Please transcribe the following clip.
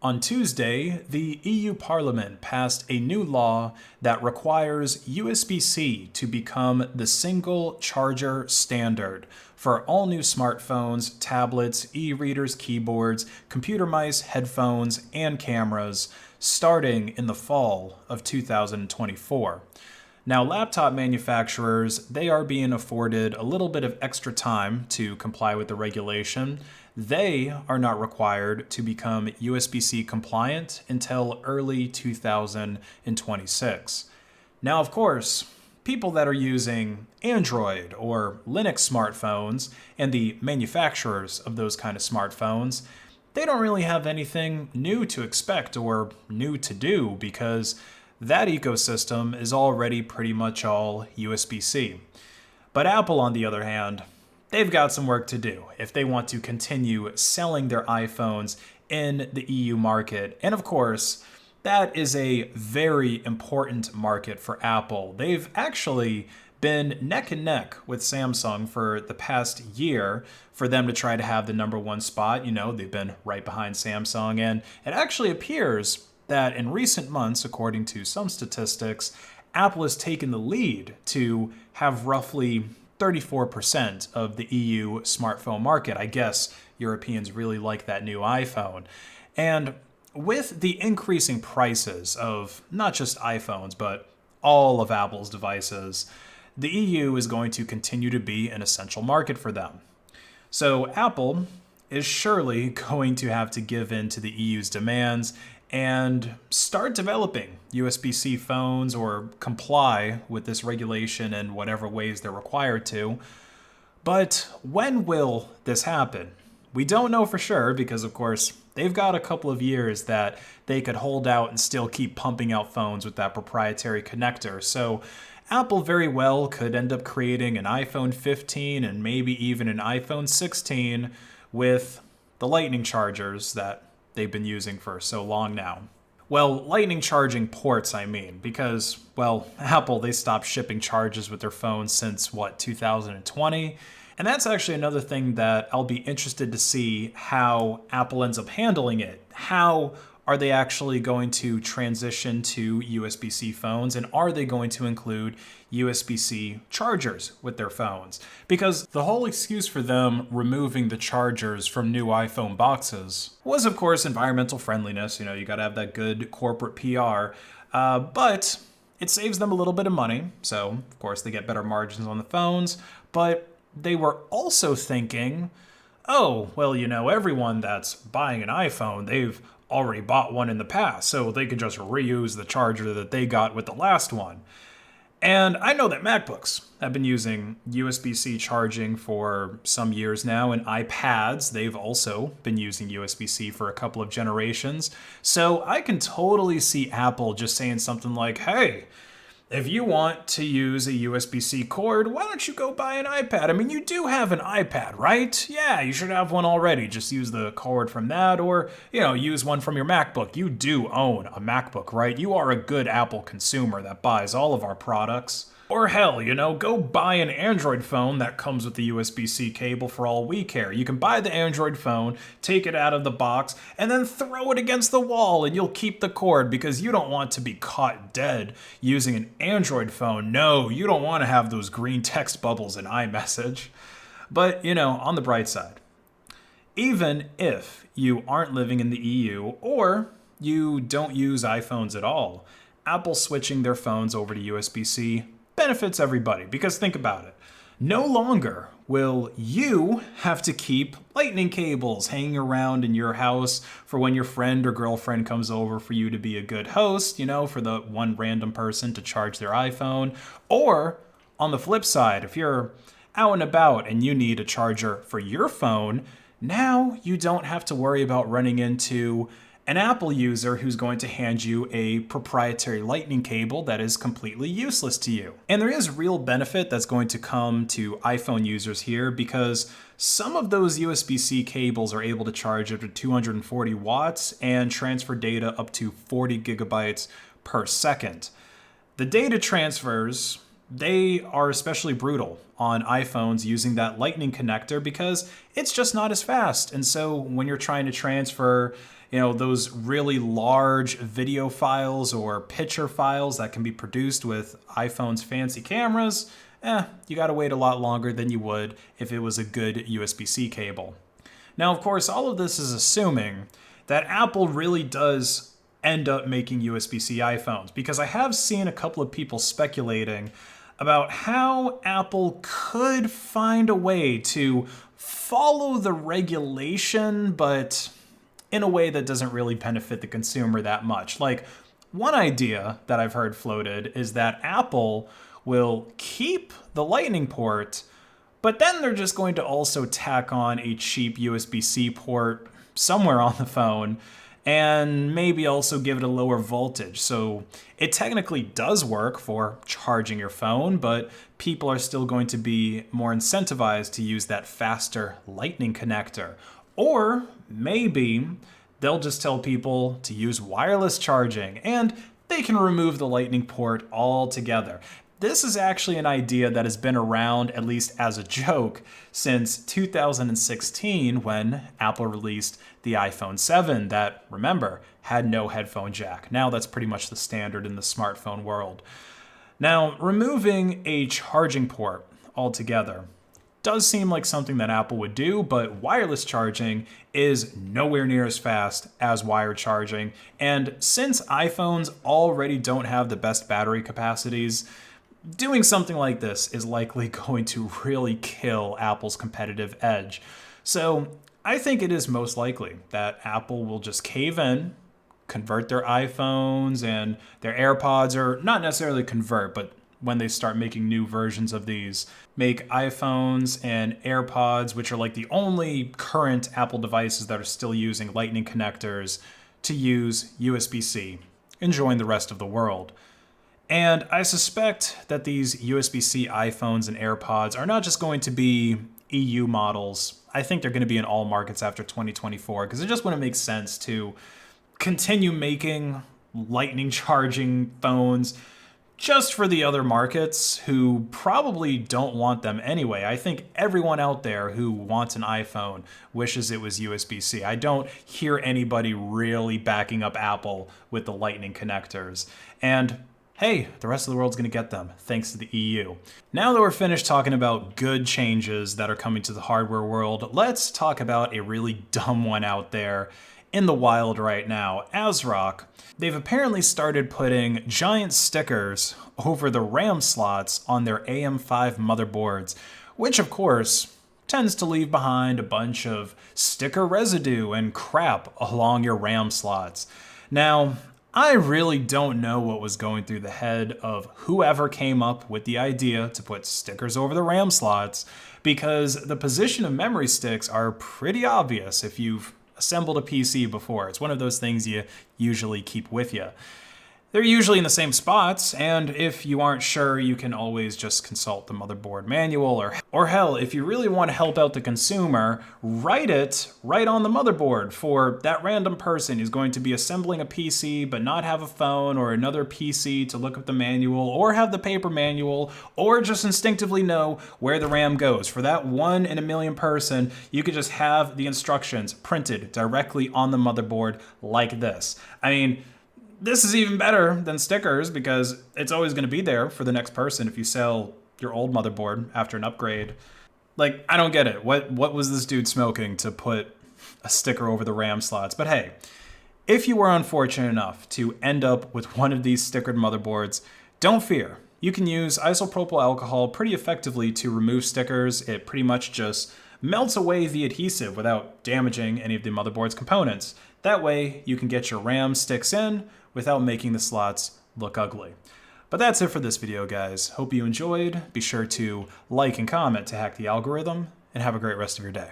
On Tuesday, the EU Parliament passed a new law that requires USB-C to become the single charger standard for all new smartphones, tablets, e-readers, keyboards, computer mice, headphones, and cameras, starting in the fall of 2024. Now, laptop manufacturers, they are being afforded a little bit of extra time to comply with the regulation. They are not required to become USB-C compliant until early 2026. Now, of course, people that are using Android or Linux smartphones and the manufacturers of those kind of smartphones, they don't really have anything new to expect or new to do because that ecosystem is already pretty much all USB-C. But Apple, on the other hand, they've got some work to do if they want to continue selling their iPhones in the EU market. And of course, that is a very important market for Apple. They've actually been neck and neck with Samsung for the past year for them to try to have the #1 spot. You know, they've been right behind Samsung, and it actually appears that in recent months, according to some statistics, Apple has taken the lead to have roughly 34% of the EU smartphone market. I guess Europeans really like that new iPhone. And with the increasing prices of not just iPhones, but all of Apple's devices, the EU is going to continue to be an essential market for them. So Apple is surely going to have to give in to the EU's demands and start developing USB-C phones or comply with this regulation in whatever ways they're required to. But when will this happen? We don't know for sure because, of course, they've got a couple of years that they could hold out and still keep pumping out phones with that proprietary connector. So Apple very well could end up creating an iPhone 15 and maybe even an iPhone 16 with the Lightning chargers that they've been using for so long now. Well, Lightning charging ports, I mean, because, well, Apple, they stopped shipping chargers with their phones since, 2020? And that's actually another thing that I'll be interested to see how Apple ends up handling it. How are they actually going to transition to USB-C phones, and are they going to include USB-C chargers with their phones? Because the whole excuse for them removing the chargers from new iPhone boxes was, of course, environmental friendliness. You know, you got to have that good corporate PR. But it saves them a little bit of money. So, of course, they get better margins on the phones. But they were also thinking, oh, well, you know, everyone that's buying an iPhone, they've already bought one in the past, so they could just reuse the charger that they got with the last one. And I know that MacBooks have been using USB-C charging for some years now, and iPads, they've also been using USB-C for a couple of generations. So I can totally see Apple just saying something like, hey, if you want to use a USB-C cord, why don't you go buy an iPad? I mean, you do have an iPad, right? Yeah, you should have one already. Just use the cord from that, or, you know, use one from your MacBook. You do own a MacBook, right? You are a good Apple consumer that buys all of our products. Or hell, you know, go buy an Android phone that comes with the USB-C cable for all we care. You can buy the Android phone, take it out of the box, and then throw it against the wall and you'll keep the cord because you don't want to be caught dead using an Android phone. No, you don't want to have those green text bubbles in iMessage. But, you know, on the bright side, even if you aren't living in the EU or you don't use iPhones at all, Apple switching their phones over to USB-C benefits everybody, because think about it. No longer will you have to keep lightning cables hanging around in your house for when your friend or girlfriend comes over for you to be a good host, you know, for the one random person to charge their iPhone. Or on the flip side, if you're out and about and you need a charger for your phone, now you don't have to worry about running into an Apple user who's going to hand you a proprietary lightning cable that is completely useless to you. And there is real benefit that's going to come to iPhone users here because some of those USB-C cables are able to charge up to 240 watts and transfer data up to 40 gigabytes per second. The data transfers, they are especially brutal on iPhones using that lightning connector because it's just not as fast. And so when you're trying to transfer, You know, those really large video files or picture files that can be produced with iPhone's fancy cameras, you gotta wait a lot longer than you would if it was a good USB-C cable. Now, of course, all of this is assuming that Apple really does end up making USB-C iPhones, because I have seen a couple of people speculating about how Apple could find a way to follow the regulation, but in a way that doesn't really benefit the consumer that much. Like, one idea that I've heard floated is that Apple will keep the Lightning port, but then they're just going to also tack on a cheap USB-C port somewhere on the phone, and maybe also give it a lower voltage. So it technically does work for charging your phone, but people are still going to be more incentivized to use that faster Lightning connector. Or maybe they'll just tell people to use wireless charging, and they can remove the Lightning port altogether. This is actually an idea that has been around, at least as a joke, since 2016 when Apple released the iPhone 7 that, remember, had no headphone jack. Now that's pretty much the standard in the smartphone world. Now, removing a charging port altogether does seem like something that Apple would do, but wireless charging is nowhere near as fast as wired charging. And since iPhones already don't have the best battery capacities, doing something like this is likely going to really kill Apple's competitive edge. So I think it is most likely that Apple will just cave in, convert their iPhones and their AirPods, or not necessarily convert, but when they start making new versions of these, make iPhones and AirPods, which are like the only current Apple devices that are still using Lightning connectors, to use USB-C and join the rest of the world. And I suspect that these USB-C iPhones and AirPods are not just going to be EU models. I think they're going to be in all markets after 2024, because it just wouldn't make sense to continue making Lightning charging phones just for the other markets who probably don't want them anyway. I think everyone out there who wants an iPhone wishes it was USB-C. I don't hear anybody really backing up Apple with the Lightning connectors. And hey, the rest of the world's going to get them, thanks to the EU. Now that we're finished talking about good changes that are coming to the hardware world, let's talk about a really dumb one out there in the wild right now. ASRock, they've apparently started putting giant stickers over the RAM slots on their AM5 motherboards, which of course tends to leave behind a bunch of sticker residue and crap along your RAM slots. Now, I really don't know what was going through the head of whoever came up with the idea to put stickers over the RAM slots, because the position of memory sticks are pretty obvious if you've assembled a PC before. It's one of those things you usually keep with you. They're usually in the same spots, and if you aren't sure, you can always just consult the motherboard manual, or hell, if you really want to help out the consumer, write it right on the motherboard for that random person who's going to be assembling a PC but not have a phone or another PC to look up the manual, or have the paper manual, or just instinctively know where the RAM goes. For that 1 in a million person, you could just have the instructions printed directly on the motherboard like this. I mean, this is even better than stickers, because it's always going to be there for the next person if you sell your old motherboard after an upgrade. Like, I don't get it. What was this dude smoking to put a sticker over the RAM slots? But hey, if you were unfortunate enough to end up with one of these stickered motherboards, don't fear. You can use isopropyl alcohol pretty effectively to remove stickers. It pretty much just melts away the adhesive without damaging any of the motherboard's components. That way, you can get your RAM sticks in without making the slots look ugly. But that's it for this video, guys. Hope you enjoyed. Be sure to like and comment to hack the algorithm, and have a great rest of your day.